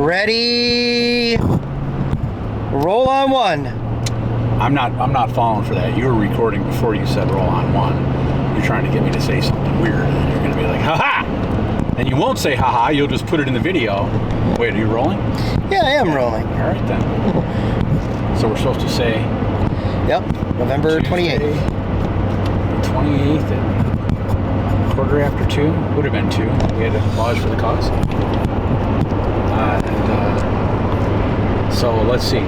Ready? Roll on one. I'm not falling for that. You were recording before you said roll on one. You're trying to get me to say something weird, and you're going to be like, ha-ha! And you won't say ha-ha, you'll just put it in the video. Wait, are you rolling? Yeah, I am rolling. All right, then. So we're supposed to say... Yep, November 28th. The 28th at quarter after 2. Would have been 2. We had to lodge for the cause. So let's see.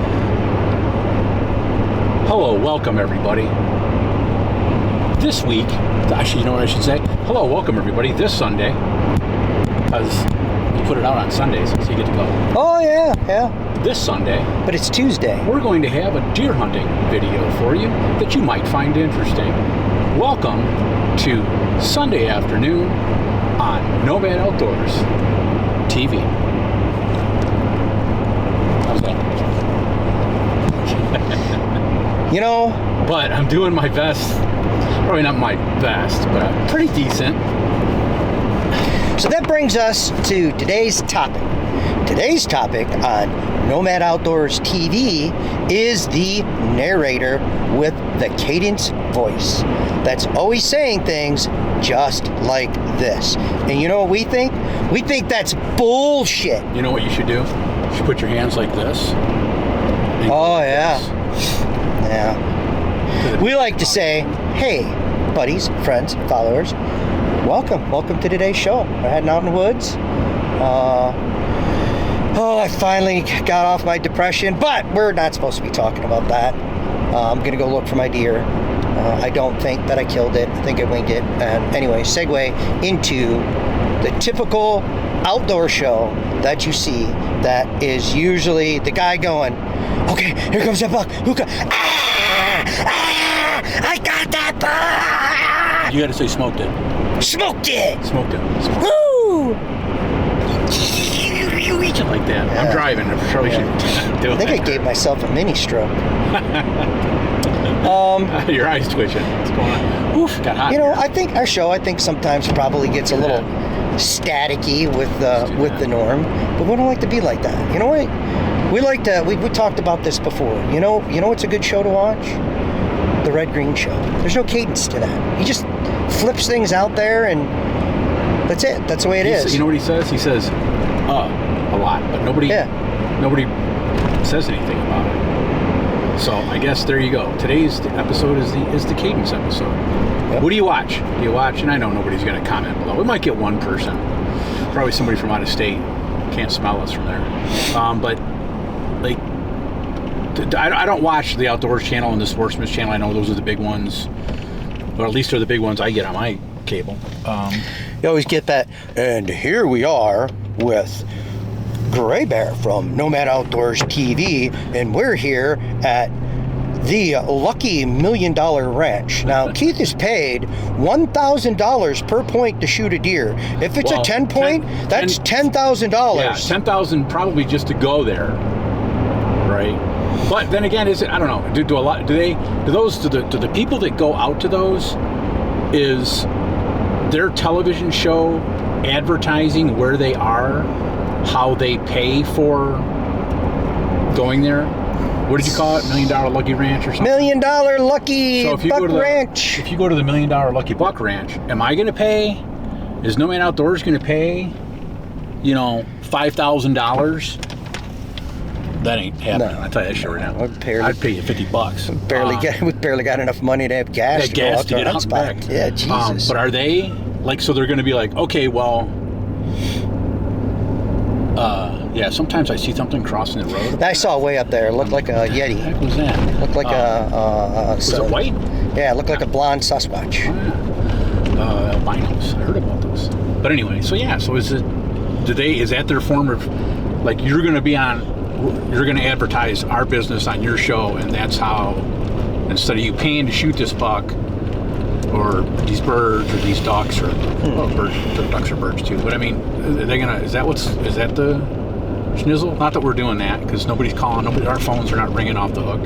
Hello, welcome everybody. This week, actually, you know what I should say? Hello, welcome everybody. This Sunday, because you put it out on Sundays, so you get to go. Oh yeah. This Sunday, but it's Tuesday. We're going to have a deer hunting video for you that you might find interesting. Welcome to Sunday afternoon on Nomad Outdoors TV. How's that? You know, but I'm doing my best. Probably not my best, but I'm pretty decent. So that brings us to today's topic. Today's topic on Nomad Outdoors TV is the narrator with the cadence voice that's always saying things just like this. And you know what we think? We think that's bullshit. You know what you should do? You should put your hands like this. Oh, yeah. Yeah. We like to say, hey, buddies, friends, followers, welcome to today's show. We're heading out in the woods. I finally got off my depression, but we're not supposed to be talking about that. I'm going to go look for my deer. I don't think that I killed it. I think I winged it. And anyway, segue into the typical outdoor show that you see that is usually the guy going, okay, here comes that buck. I got that buck! You got to say smoked it. Smoked it! Smoked it. Woo! You reach it like that. Yeah. I'm driving. I probably should do it. I think I gave myself a mini stroke. Your eyes twitching. What's going on? Oof, got hot. You know, I think our show, sometimes probably gets a little staticky with the norm, but we don't like to be like that. You know what? We like to. We talked about this before. You know what's a good show to watch? The Red Green Show. There's no cadence to that. He just flips things out there, and that's it. That's the way it is. You know what he says? He says, a lot, but nobody says anything about it. So I guess there you go. Today's episode is the cadence episode. Yep. What do you watch? Do you watch? And I know nobody's going to comment below. We might get one person, probably somebody from out of state. Can't smell us from there. But like, I don't watch the Outdoors channel and the Sportsman's channel. I know those are the big ones, or at least they're the big ones I get on my cable. You always get that. And here we are with Gray Bear from Nomad Outdoors TV, and we're here at the Lucky $1 Million Ranch. Now, Keith is paid $1,000 per point to shoot a deer. If it's a 10 point, that's $10,000. Yeah, $10,000 probably just to go there, right? But then again, is it? I don't know. Do the people that go out to those, is their television show advertising where they are, how they pay for going there? What did you call it? $1 Million Lucky Ranch or something? $1 Million Lucky Buck Ranch. If you go to the $1 Million Lucky Buck Ranch, am I going to pay? Is Nomad Outdoors going to pay? $5,000? That ain't happening. No. I tell you that shit right now. I'd pay you $50. We barely got enough money to have gas to go out to our spot. Yeah, Jesus. But are they so they're going to be like, okay, well, yeah. Sometimes I see something crossing the road. I saw way up there. It looked like a Yeti. What the heck was that? Looked like was it white? Yeah, it looked like a blonde Sasquatch. Albinos. I heard about those. But anyway, so yeah. So is that their form of, like, you're going to advertise our business on your show, and that's how, instead of you paying to shoot this buck or these birds or these ducks or ducks are birds too, but I mean, is that the schnizzle? Not that we're doing that, because nobody's calling, our phones are not ringing off the hook,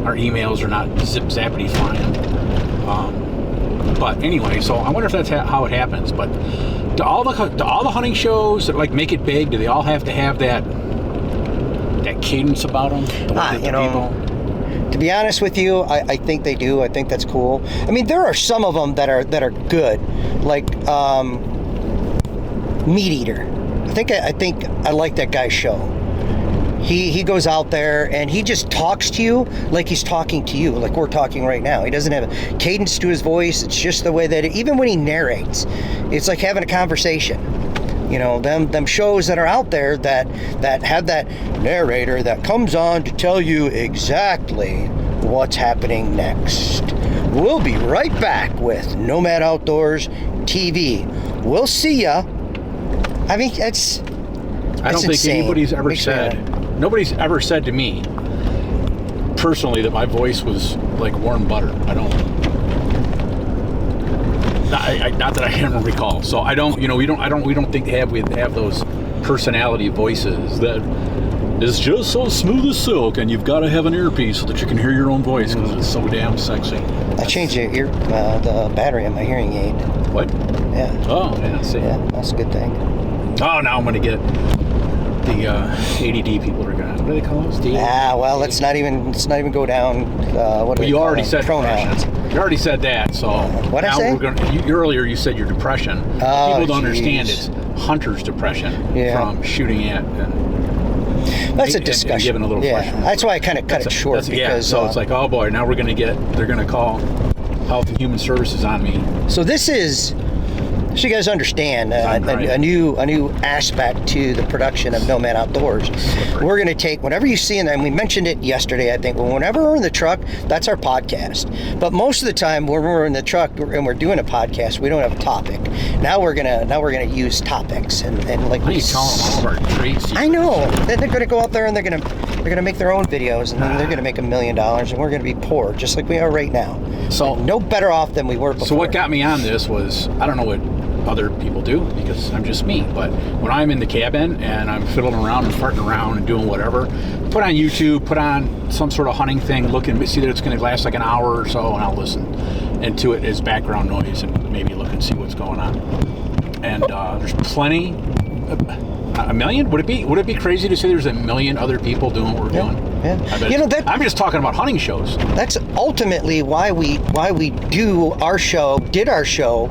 our emails are not zip zappity flying. But anyway, so I wonder if that's how it happens. But do all the hunting shows that like make it big, do they all have to have that cadence about them? The way that the people... To be honest with you, I think they do. I think that's cool. I mean, there are some of them that are good, like Meat Eater. I think I like that guy's show. He goes out there and he just talks to you like he's talking to you, like we're talking right now. He doesn't have a cadence to his voice. It's just the way that even when he narrates, it's like having a conversation. You know, them shows that are out there that have that narrator that comes on to tell you exactly what's happening next. We'll be right back with Nomad Outdoors TV. We'll see ya. I mean, I don't think insane. Nobody's ever said to me personally that my voice was like warm butter. Not that I can recall. So I don't, we don't think we have those personality voices that is just so smooth as silk, and you've got to have an earpiece so that you can hear your own voice because it's so damn sexy. I changed the battery on my hearing aid. What? Yeah. Oh, yeah. See. Yeah, that's a good thing. Oh, now I'm gonna get the ADD people are gonna. What do they call us? Well, let's not even go down. What do you already said pronouns. You already said that. So what I say? Earlier you said your depression. People don't understand it's hunter's depression from shooting at. That's a discussion. And giving a little flesh. That's why I kind of cut it short because. So it's like, oh boy, now they're gonna call Health and Human Services on me. So this is. So you guys understand a new aspect to the production of Nomad Outdoors. We're going to take whatever you see, and we mentioned it yesterday, I think. Whenever we're in the truck, that's our podcast. But most of the time, when we're in the truck and we're doing a podcast, we don't have a topic. Now we're gonna use topics and like. Why are you telling them all of our trade secrets? I know. Then they're gonna go out there and they're gonna make their own videos, and then they're gonna make $1 million, and we're gonna be poor, just like we are right now. So no better off than we were before. So what got me on this was, I don't know what other people do because I'm just me, but when I'm in the cabin and I'm fiddling around and farting around and doing whatever, put on YouTube, put on some sort of hunting thing, look and see that it's going to last like an hour or so, and I'll listen into it as background noise and maybe look and see what's going on. And there's plenty. $1 million? Would it be crazy to say there's $1 million other people doing what we're doing? Yeah. I'm just talking about hunting shows. That's ultimately why we did our show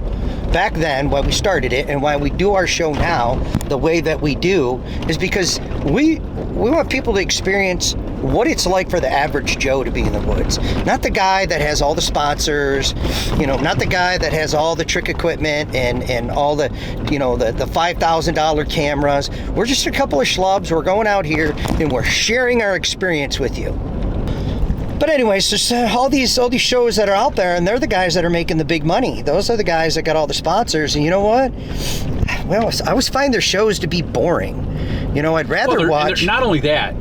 back then, why we started it, and why we do our show now the way that we do, is because we want people to experience what it's like for the average Joe to be in the woods. Not the guy that has all the sponsors, not the guy that has all the trick equipment and all the, the $5,000 cameras. We're just a couple of schlubs. We're going out here and we're sharing our experience with you. But anyways, there's all these shows that are out there, and they're the guys that are making the big money. Those are the guys that got all the sponsors. And you know what? Well, I always find their shows to be boring. I'd rather watch. Not only that,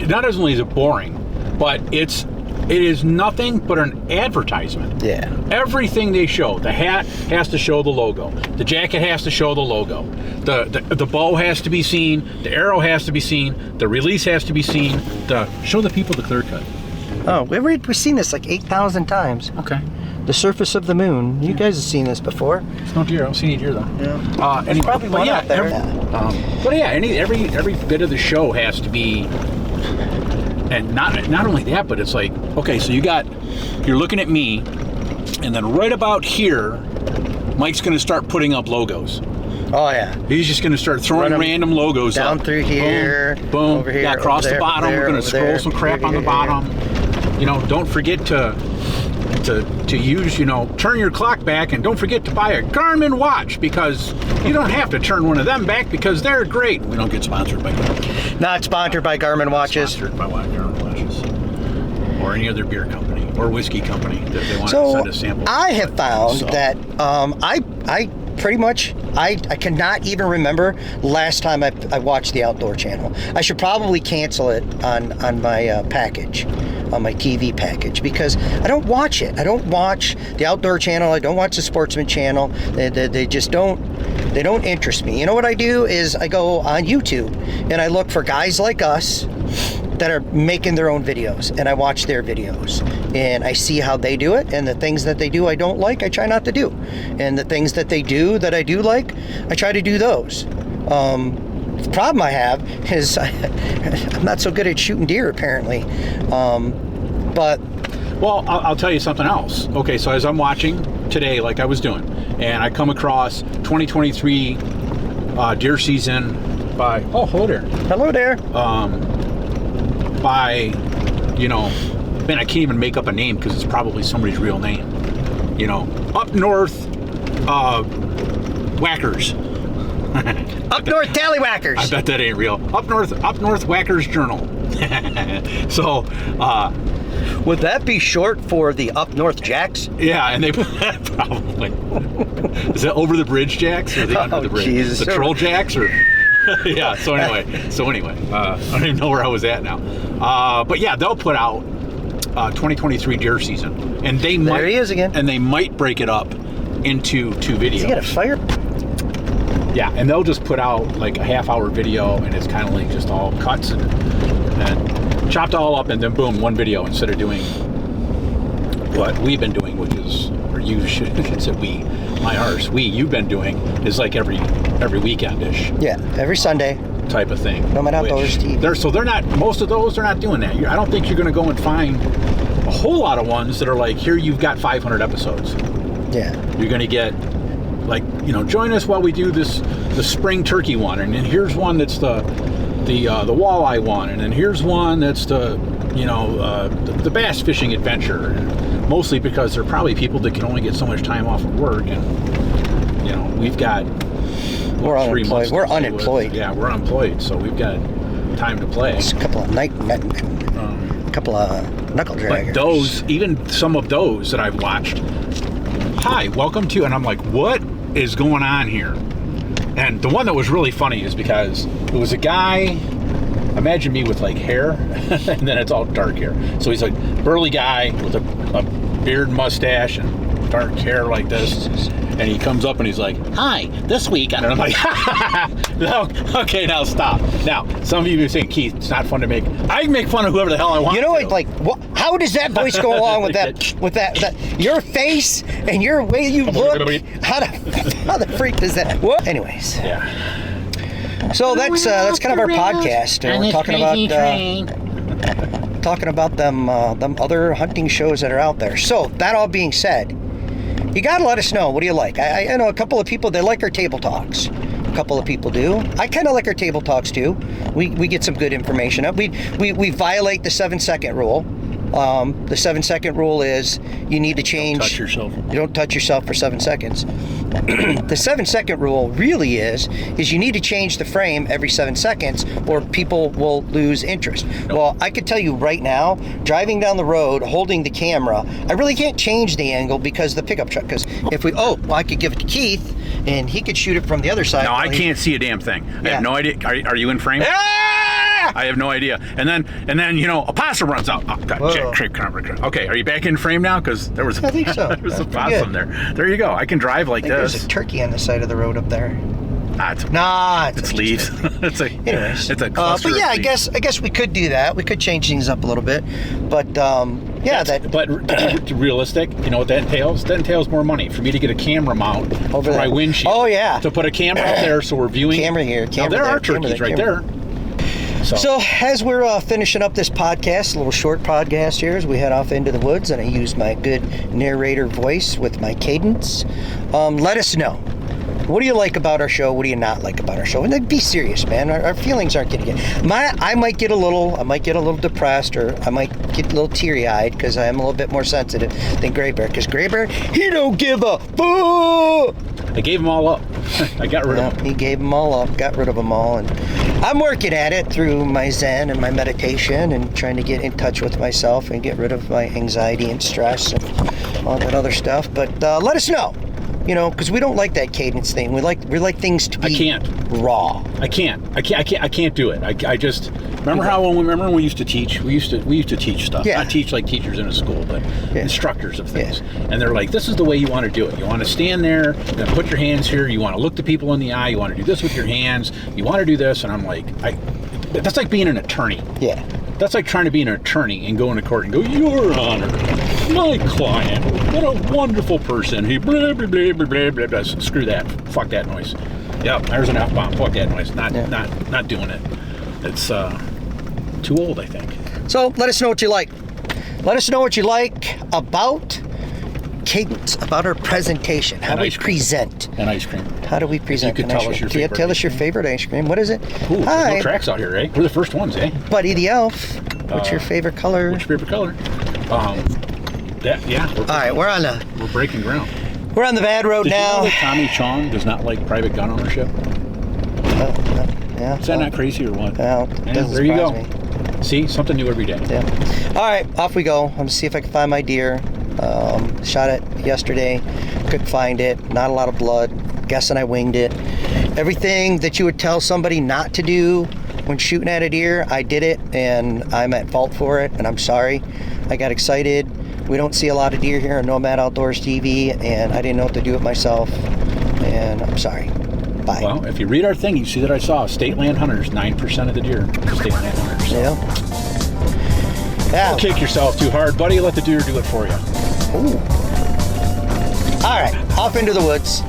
not only is it boring, but it is nothing but an advertisement. Yeah. Everything they show, the hat has to show the logo, the jacket has to show the logo, the bow has to be seen, the arrow has to be seen, the release has to be seen. Show the people the clear cut. Oh, we've seen this like 8,000 times. Okay. The surface of the moon. You guys have seen this before. It's no deer. I don't see any deer though. Yeah. There's probably one out there. Every bit of the show has to be, and not only that, but it's like, okay, so you're looking at me, and then right about here, Mike's going to start putting up logos. Oh yeah. He's just going to start throwing random logos down up. Through here, boom, over here, across the bottom. We're going to scroll some crap on the bottom. Don't forget to use, turn your clock back, and don't forget to buy a Garmin watch, because you don't have to turn one of them back because they're great. We don't get sponsored by Garmin. Not sponsored by Garmin watches. Sponsored by Garmin watches. Or any other beer company or whiskey company that they want to send a sample. I have found that I pretty much, I cannot even remember last time I watched the Outdoor Channel. I should probably cancel it on my package, on my TV package, because I don't watch it. I don't watch the Outdoor Channel. I don't watch the Sportsman Channel. They just don't. They don't interest me. You know what I do is I go on YouTube and I look for guys like us that are making their own videos, and I watch their videos and I see how they do it, and the things that they do I don't like, I try not to do, and the things that they do that I do like, I try to do those. The problem I have is I'm not so good at shooting deer, apparently. But well, I'll tell you something else. Okay, so as I'm watching today, like I was doing, and I come across 2023 deer season by hello there. By man, I can't even make up a name because it's probably somebody's real name. Up north, whackers. Up north tallywhackers. I bet that ain't real. Up north whackers journal. So would that be short for the Up North Jacks? yeah, and they probably is that over the bridge jacks or the under the bridge? Jesus. The troll jacks or yeah. So anyway, I don't even know where I was at now. But yeah, they'll put out 2023 deer season, and they might. There he is again. And they might break it up into 2 videos. Does he got a fire? Yeah, and they'll just put out like a half-hour video, and it's kind of like just all cuts and chopped all up, and then boom, 1 video instead of doing what we've been doing, which is, or you should say you've been doing is like every weekend-ish. Yeah, every Sunday type of thing. Nomad Outdoors TV. They're not, most of those, they're not doing that. I don't think you're going to go and find a whole lot of ones that are like, here you've got 500 episodes. Yeah. You're going to get like, join us while we do the spring turkey one, and then here's one that's the walleye one, and then here's one that's the bass fishing adventure, and mostly because they're probably people that can only get so much time off of work, and we've got we're unemployed. We're unemployed. Yeah, we're unemployed, so we've got time to play. It's a couple of knuckle draggers. But those, even some of those that I've watched, hi, welcome to, and I'm like, what is going on here? And the one that was really funny is because it was a guy, imagine me with like hair, and then it's all dark hair. So he's like burly guy with a beard and mustache and dark hair like this. And he comes up and he's like, hi, this week, and I'm like, no, okay, now stop. Now, some of you are saying, Keith, it's not fun to make. I can make fun of whoever the hell I want. How does that voice go along with that? That your face and your way you look? How the freak does that? What? Anyways. Yeah. So that's kind of our podcast. We're talking about them other hunting shows that are out there. So that all being said, you gotta let us know. What do you like? I know a couple of people, they like our table talks. A couple of people do. I kind of like our table talks too. We get some good information up. We violate the 7-second rule. The 7-second rule is you need to change. Don't touch yourself. You don't touch yourself for 7 seconds. The 7-second rule really is you need to change the frame every 7 seconds, or people will lose interest. Nope. Well, I could tell you right now, driving down the road, holding the camera, I really can't change the angle because of the pickup truck. Because if I could give it to Keith, and he could shoot it from the other side. No, I can't see a damn thing. I have no idea. Are you in frame? I have no idea. And then a possum runs out. Oh, God, okay, are you back in frame now? Because there was. I think so. There was a possum there. There you go. I can drive like this. There's a turkey on the side of the road up there. It's leaves. It's a cluster. But yeah, I guess we could do that. We could change things up a little bit. But But to be realistic, you know what that entails? That entails more money for me to get a camera mount over my windshield. Oh yeah. To put a camera up there so we're viewing. Camera here. Camera there. There are turkeys right there. So as we're finishing up this podcast, a little short podcast here, as we head off into the woods, and I use my good narrator voice with my cadence, let us know. What do you like about our show? What do you not like about our show? And be serious, man. Our feelings aren't getting it. I might get a little depressed, or I might get a little teary-eyed because I am a little bit more sensitive than Gray Bear. Because Gray Bear, he don't give a fuck. I gave them all up. I got rid of them. He gave them all up, got rid of them all, and I'm working at it through my Zen and my meditation and trying to get in touch with myself and get rid of my anxiety and stress and all that other stuff. But let us know. Because we don't like that cadence thing. We like things to be raw. I can't do it. I just remember when we used to teach. We used to teach stuff. Yeah. Not teach like teachers in a school, but instructors of things. Yeah. And they're like, this is the way you want to do it. You want to stand there, then put your hands here. You want to look the people in the eye. You want to do this with your hands. You want to do this. And I'm like, that's like being an attorney. Yeah. That's like trying to be an attorney and go into court and go, Your Honor, my client, what a wonderful person. He blah, blah, blah, blah, blah, blah, blah. Screw that. Fuck that noise. Yeah, there's an F-bomb. Fuck that noise. Not doing it. It's too old, I think. So let us know what you like. Let us know what you like about Cadence, about our presentation. How do we present? And ice cream. How do we present? You could tell us your favorite. Tell us your favorite ice cream. What is it? Ooh, there's no tracks out here, eh? We're the first ones, eh? Buddy the Elf. What's your favorite color? What's your favorite color? All right, we're breaking ground. We're on the bad road now. Did you know that Tommy Chong does not like private gun ownership? Yeah. Is that not crazy or what? Well, there you go. Me. See, something new every day. Yeah. All right, off we go. I'm gonna see if I can find my deer. Shot it yesterday. Couldn't find it. Not a lot of blood. Guessing I winged it. Everything that you would tell somebody not to do when shooting at a deer, I did it, and I'm at fault for it, and I'm sorry. I got excited. We don't see a lot of deer here on Nomad Outdoors TV, and I didn't know what to do with myself, and I'm sorry. Bye. Well, if you read our thing, you see that I saw state land hunters, 9% of the deer are state land hunters. So. Yeah. Don't kick yourself too hard, buddy. Let the deer do it for you. Ooh. All right, off into the woods.